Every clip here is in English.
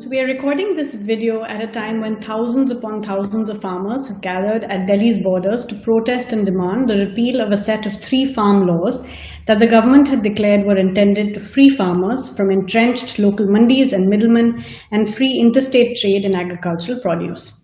So we are recording this video at a time when thousands upon thousands of farmers have gathered at Delhi's borders to protest and demand the repeal of a set of 3 farm laws that the government had declared were intended to free farmers from entrenched local mandis and middlemen and free interstate trade in agricultural produce.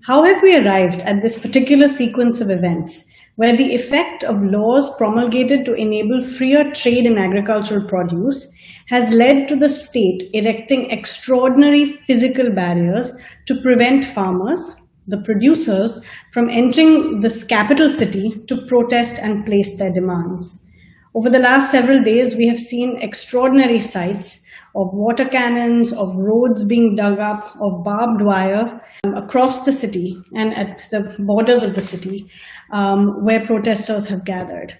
How have we arrived at this particular sequence of events where the effect of laws promulgated to enable freer trade in agricultural produce has led to the state erecting extraordinary physical barriers to prevent farmers, the producers, from entering this capital city to protest and place their demands? Over the last several days, we have seen extraordinary sights of water cannons, of roads being dug up, of barbed wire across the city and at the borders of the city where protesters have gathered.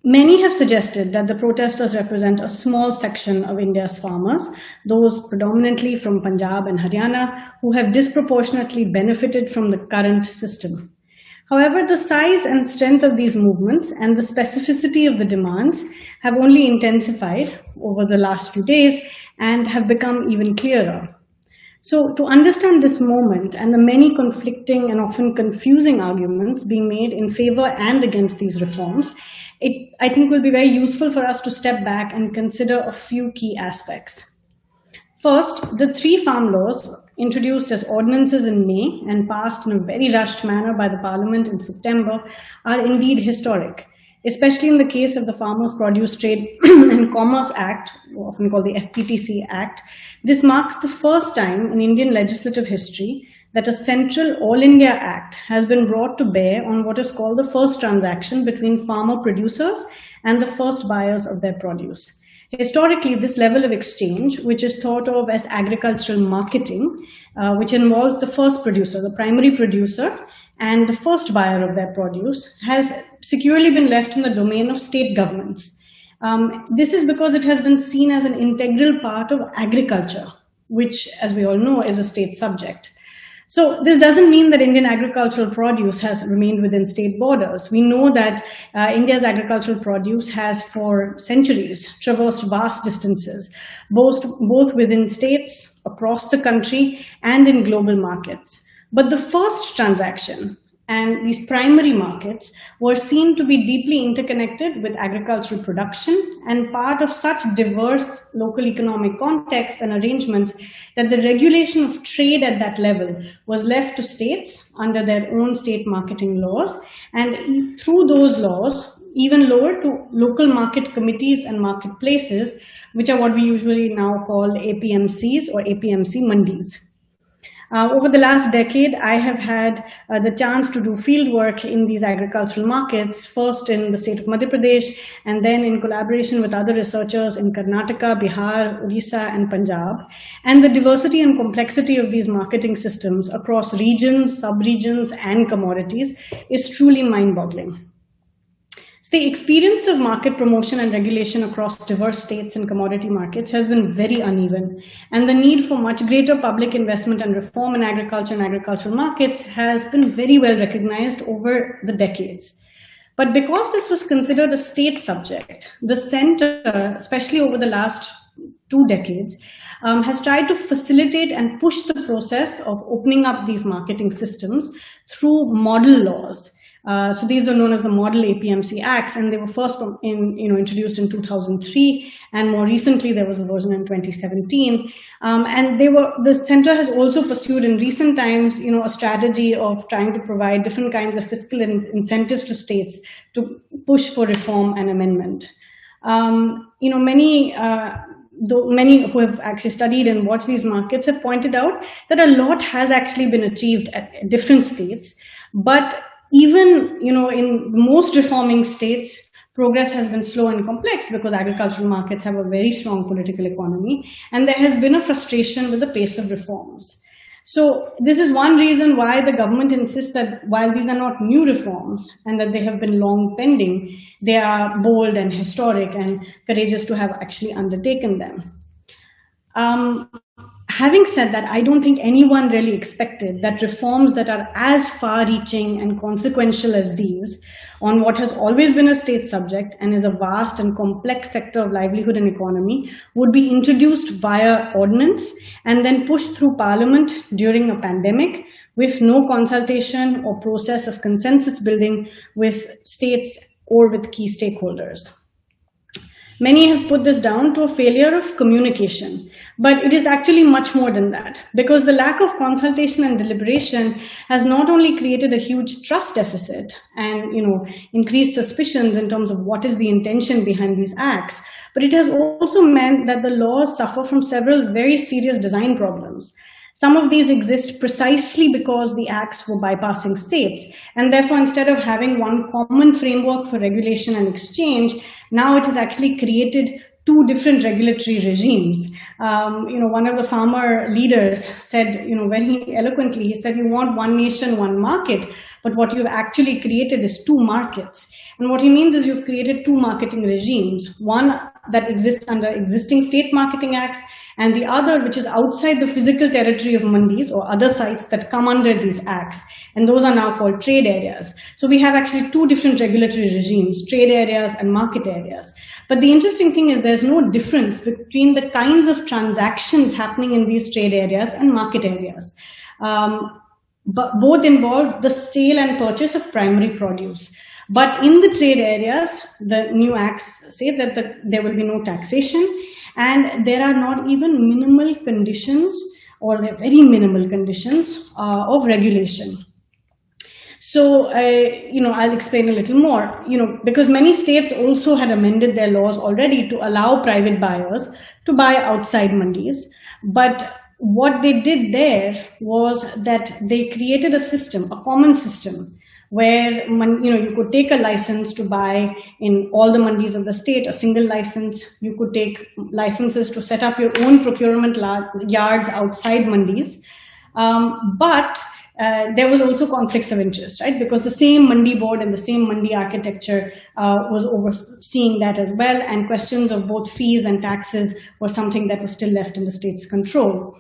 Many have suggested that the protesters represent a small section of India's farmers, those predominantly from Punjab and Haryana, who have disproportionately benefited from the current system. However, the size and strength of these movements and the specificity of the demands have only intensified over the last few days and have become even clearer. So to understand this moment and the many conflicting and often confusing arguments being made in favor and against these reforms, I think will be very useful for us to step back and consider a few key aspects. First, the 3 farm laws introduced as ordinances in May and passed in a very rushed manner by the Parliament in September are indeed historic, especially in the case of the Farmers' Produce Trade and Commerce Act, often called the FPTC Act. This marks the first time in Indian legislative history that a central All India Act has been brought to bear on what is called the first transaction between farmer producers and the first buyers of their produce. Historically, this level of exchange, which is thought of as agricultural marketing, which involves the first producer, the primary producer, and the first buyer of their produce, has securely been left in the domain of state governments. This is because it has been seen as an integral part of agriculture, which, as we all know, is a state subject. So this doesn't mean that Indian agricultural produce has remained within state borders. We know that India's agricultural produce has for centuries traversed vast distances, both within states, across the country, and in global markets. But the first transaction and these primary markets were seen to be deeply interconnected with agricultural production and part of such diverse local economic contexts and arrangements that the regulation of trade at that level was left to states under their own state marketing laws, and through those laws, even lower to local market committees and marketplaces, which are what we usually now call APMCs or APMC mandis. Over the last decade, I have had the chance to do field work in these agricultural markets, first in the state of Madhya Pradesh, and then in collaboration with other researchers in Karnataka, Bihar, Odisha, and Punjab. And the diversity and complexity of these marketing systems across regions, sub-regions, and commodities is truly mind-boggling. So the experience of market promotion and regulation across diverse states and commodity markets has been very uneven, and the need for much greater public investment and reform in agriculture and agricultural markets has been very well recognized over the decades. But because this was considered a state subject, the center, especially over the last 2 decades, has tried to facilitate and push the process of opening up these marketing systems through model laws. So these are known as the Model APMC Acts, and they were first introduced in 2003, and more recently there was a version in 2017. And the center has also pursued in recent times, a strategy of trying to provide different kinds of fiscal incentives to states to push for reform and amendment. Many who have actually studied and watched these markets have pointed out that a lot has actually been achieved at different states, but even in most reforming states, progress has been slow and complex because agricultural markets have a very strong political economy, and there has been a frustration with the pace of reforms. So this is one reason why the government insists that while these are not new reforms and that they have been long pending, they are bold and historic and courageous to have actually undertaken them. Having said that, I don't think anyone really expected that reforms that are as far-reaching and consequential as these on what has always been a state subject and is a vast and complex sector of livelihood and economy would be introduced via ordinance and then pushed through Parliament during a pandemic with no consultation or process of consensus building with states or with key stakeholders. Many have put this down to a failure of communication, but it is actually much more than that, because the lack of consultation and deliberation has not only created a huge trust deficit and increased suspicions in terms of what is the intention behind these acts, but it has also meant that the laws suffer from several very serious design problems. Some of these exist precisely because the acts were bypassing states, and therefore instead of having one common framework for regulation and exchange, now it has actually created two different regulatory regimes. One of the farmer leaders said, very eloquently, he said, you want one nation, one market, but what you've actually created is two markets. And what he means is you've created two marketing regimes, one that exists under existing state marketing acts, and the other which is outside the physical territory of mandis or other sites that come under these acts. And those are now called trade areas. So we have actually two different regulatory regimes, trade areas and market areas. But the interesting thing is there's no difference between the kinds of transactions happening in these trade areas and market areas. But both involve the sale and purchase of primary produce. But in the trade areas, the new acts say that there will be no taxation, and there are not even minimal conditions, or they're very minimal conditions of regulation. So, I'll explain a little more, because many states also had amended their laws already to allow private buyers to buy outside mandis. But what they did there was that they created a system, a common system, where you could take a license to buy in all the mandis of the state, a single license. You could take licenses to set up your own procurement yards outside mandis. But there was also conflicts of interest, right? Because the same mandi board and the same mandi architecture was overseeing that as well. And questions of both fees and taxes were something that was still left in the state's control.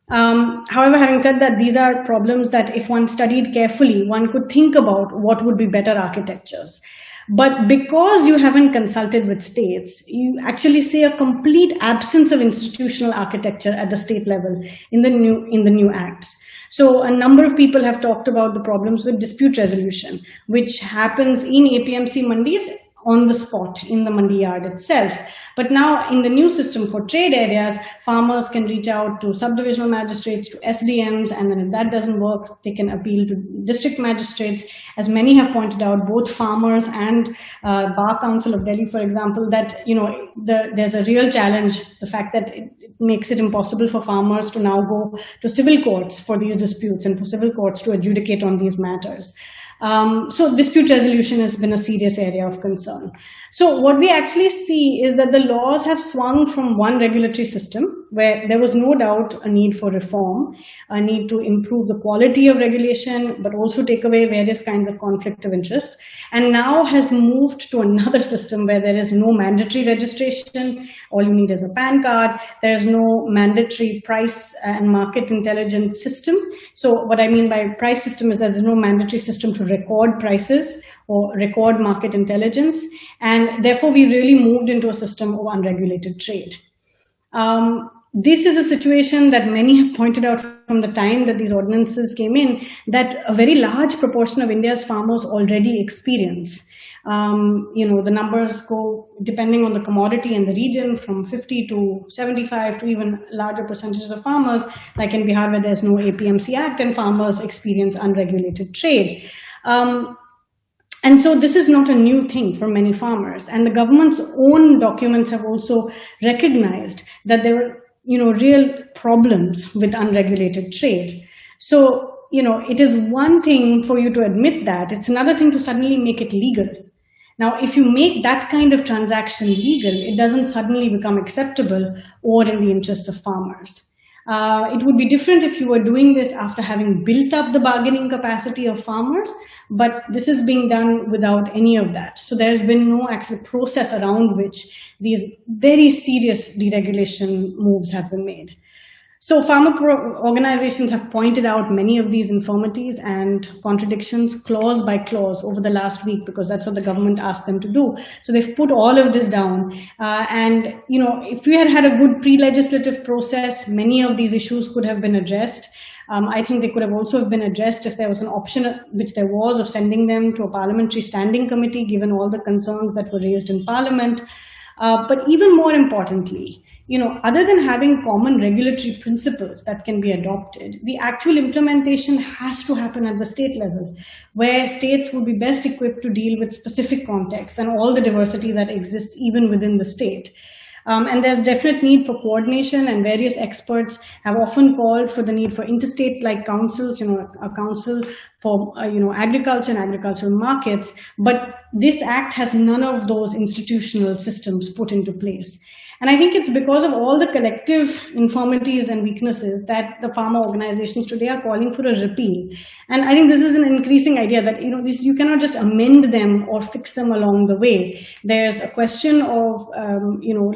However, having said that, these are problems that if one studied carefully, one could think about what would be better architectures. But because you haven't consulted with states, you actually see a complete absence of institutional architecture at the state level in the new acts. So a number of people have talked about the problems with dispute resolution, which happens in APMC mandis on the spot in the mandi yard itself. But now in the new system for trade areas, farmers can reach out to subdivisional magistrates, to SDMs, and then if that doesn't work, they can appeal to district magistrates. As many have pointed out, both farmers and Bar Council of Delhi, for example, that there's a real challenge, the fact that it makes it impossible for farmers to now go to civil courts for these disputes and for civil courts to adjudicate on these matters. So dispute resolution has been a serious area of concern. So what we actually see is that the laws have swung from one regulatory system where there was no doubt a need for reform, a need to improve the quality of regulation, but also take away various kinds of conflict of interest, and now has moved to another system where there is no mandatory registration. All you need is a PAN card. There is no mandatory price and market intelligence system. So what I mean by price system is that there's no mandatory system to record prices or record market intelligence, and therefore we really moved into a system of unregulated trade. This is a situation that many have pointed out from the time that these ordinances came in, that a very large proportion of India's farmers already experience. The numbers go, depending on the commodity and the region, from 50 to 75 to even larger percentages of farmers, like in Bihar where there's no APMC Act, and farmers experience unregulated trade. And so this is not a new thing for many farmers. And the government's own documents have also recognized that there were, real problems with unregulated trade. So, it is one thing for you to admit that. It's another thing to suddenly make it legal. Now, if you make that kind of transaction legal, it doesn't suddenly become acceptable or in the interests of farmers. It would be different if you were doing this after having built up the bargaining capacity of farmers, but this is being done without any of that. So there's been no actual process around which these very serious deregulation moves have been made. So organizations have pointed out many of these infirmities and contradictions clause by clause over the last week, because that's what the government asked them to do. So they've put all of this down. And, if we had had a good pre-legislative process, many of these issues could have been addressed. I think they could have also been addressed if there was an option, which there was, of sending them to a parliamentary standing committee, given all the concerns that were raised in Parliament. But even more importantly, other than having common regulatory principles that can be adopted, the actual implementation has to happen at the state level, where states would be best equipped to deal with specific contexts and all the diversity that exists even within the state. And there's definite need for coordination, and various experts have often called for the need for interstate-like councils, a council for agriculture and agricultural markets. But this act has none of those institutional systems put into place. And I think it's because of all the collective infirmities and weaknesses that the farmer organizations today are calling for a repeal. And I think this is an increasing idea that you cannot just amend them or fix them along the way. There's a question of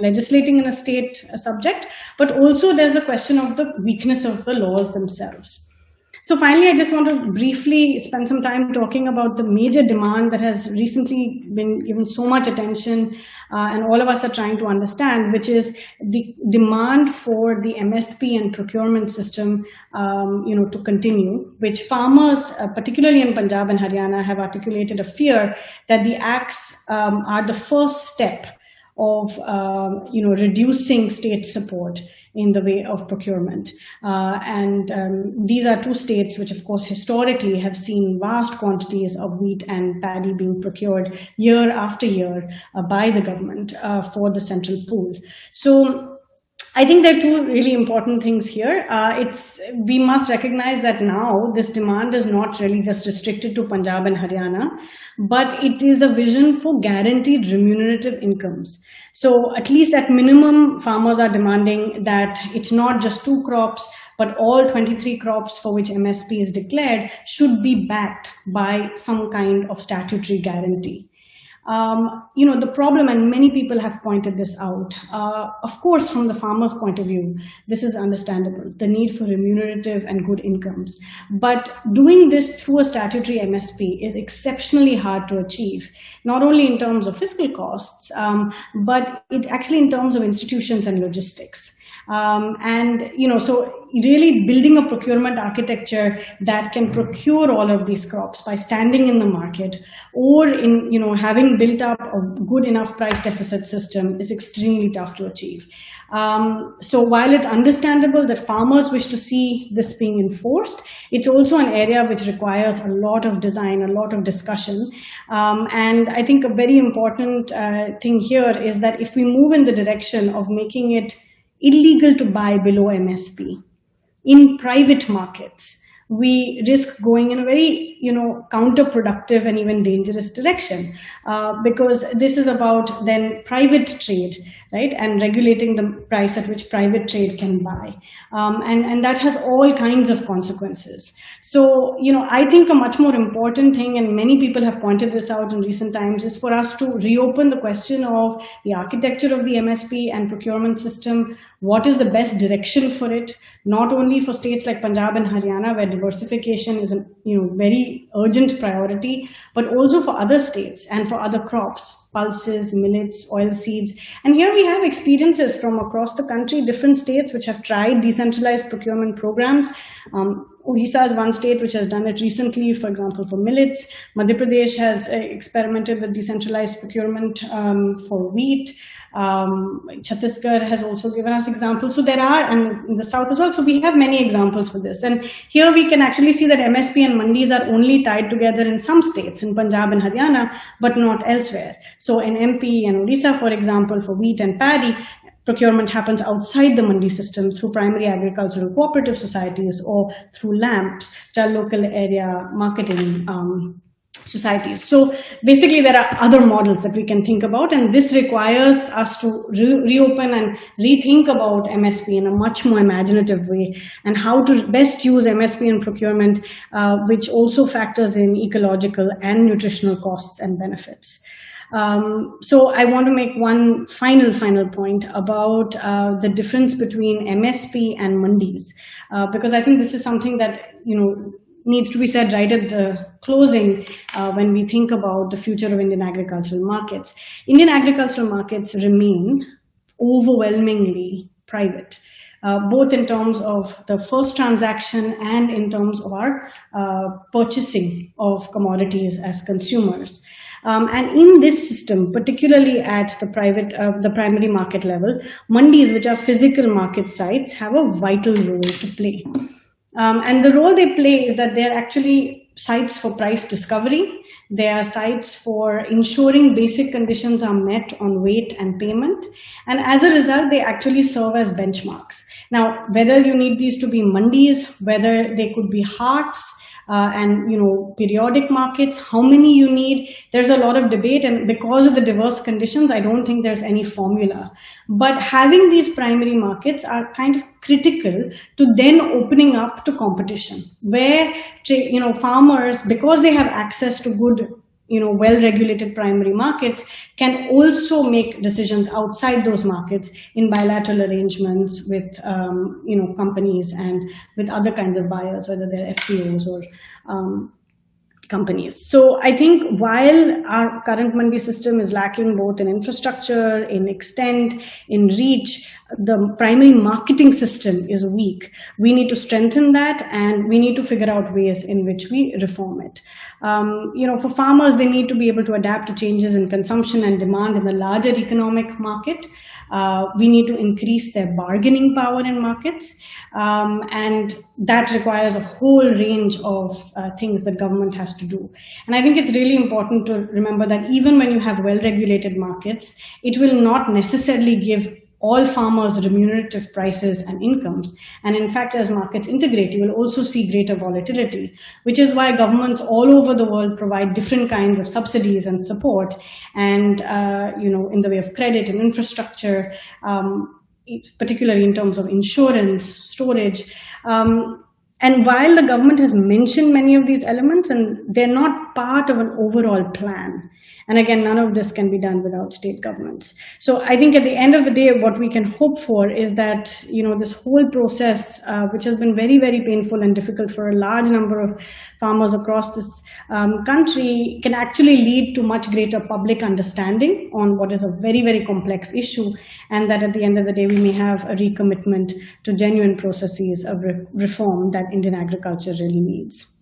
legislating in a state subject, but also there's a question of the weakness of the laws themselves. So finally, I just want to briefly spend some time talking about the major demand that has recently been given so much attention, and all of us are trying to understand, which is the demand for the MSP and procurement system, to continue, which farmers, particularly in Punjab and Haryana, have articulated a fear that the acts are the first step of reducing state support in the way of procurement. These are two states which, of course, historically have seen vast quantities of wheat and paddy being procured year after year by the government for the central pool. So I think there are two really important things here. We must recognize that now this demand is not really just restricted to Punjab and Haryana, but it is a vision for guaranteed remunerative incomes. So at least at minimum, farmers are demanding that it's not just 2 crops, but all 23 crops for which MSP is declared should be backed by some kind of statutory guarantee. The problem, and many people have pointed this out, of course, from the farmer's point of view, this is understandable, the need for remunerative and good incomes. But doing this through a statutory MSP is exceptionally hard to achieve, not only in terms of fiscal costs, but actually in terms of institutions and logistics. So really building a procurement architecture that can procure all of these crops by standing in the market, or in having built up a good enough price deficit system, is extremely tough to achieve. So while it's understandable that farmers wish to see this being enforced, it's also an area which requires a lot of design, a lot of discussion. And I think a very important thing here is that if we move in the direction of making it illegal to buy below MSP in private markets, we risk going in a very, counterproductive and even dangerous direction, because this is about then private trade, right, and regulating the price at which private trade can buy, and that has all kinds of consequences. So, I think a much more important thing, and many people have pointed this out in recent times, is for us to reopen the question of the architecture of the MSP and procurement system. What is the best direction for it, not only for states like Punjab and Haryana, where diversification is a very urgent priority, but also for other states and for other crops, pulses, millets, oilseeds. And here we have experiences from across the country, different states which have tried decentralized procurement programs. Odisha is one state which has done it recently, for example, for millets. Madhya Pradesh has experimented with decentralized procurement for wheat. Chhattisgarh has also given us examples. So there are, and in the south as well. So we have many examples for this. And here we can actually see that MSP and mandis are only tied together in some states, in Punjab and Haryana, but not elsewhere. So in MP and Odisha, for example, for wheat and paddy, procurement happens outside the mandi system through primary agricultural cooperative societies or through LAMPs, local area marketing societies. So basically there are other models that we can think about, and this requires us to reopen and rethink about MSP in a much more imaginative way, and how to best use MSP in procurement, which also factors in ecological and nutritional costs and benefits. So I want to make one final point about the difference between MSP and mandis, because I think this is something that needs to be said right at the closing when we think about the future of Indian agricultural markets. Indian agricultural markets remain overwhelmingly private, both in terms of the first transaction and in terms of our purchasing of commodities as consumers. And in this system, particularly at the primary market level, mandis, which are physical market sites, have a vital role to play. And the role they play is that they're actually sites for price discovery. They are sites for ensuring basic conditions are met on weight and payment. And as a result, they actually serve as benchmarks. Now, whether you need these to be mandis, whether they could be hearts, and periodic markets, how many you need, there's a lot of debate, and because of the diverse conditions, I don't think there's any formula. But having these primary markets are kind of critical to then opening up to competition, where farmers, because they have access to good well-regulated primary markets, can also make decisions outside those markets in bilateral arrangements with companies and with other kinds of buyers, whether they're FPOs or companies. So I think while our current mandi system is lacking both in infrastructure, in extent, in reach, the primary marketing system is weak. We need to strengthen that, and we need to figure out ways in which we reform it. For farmers, they need to be able to adapt to changes in consumption and demand in the larger economic market. We need to increase their bargaining power in markets, and that requires a whole range of things that government has to do. And I think it's really important to remember that even when you have well-regulated markets, it will not necessarily give all farmers remunerative prices and incomes. And in fact, as markets integrate, you will also see greater volatility, which is why governments all over the world provide different kinds of subsidies and support, and in the way of credit and infrastructure, particularly in terms of insurance, storage. And while the government has mentioned many of these elements, and they're not part of an overall plan, and again, none of this can be done without state governments. So I think at the end of the day, what we can hope for is that, this whole process, which has been very, very painful and difficult for a large number of farmers across this country, can actually lead to much greater public understanding on what is a very, very complex issue, and that at the end of the day, we may have a recommitment to genuine processes of reform that Indian agriculture really needs.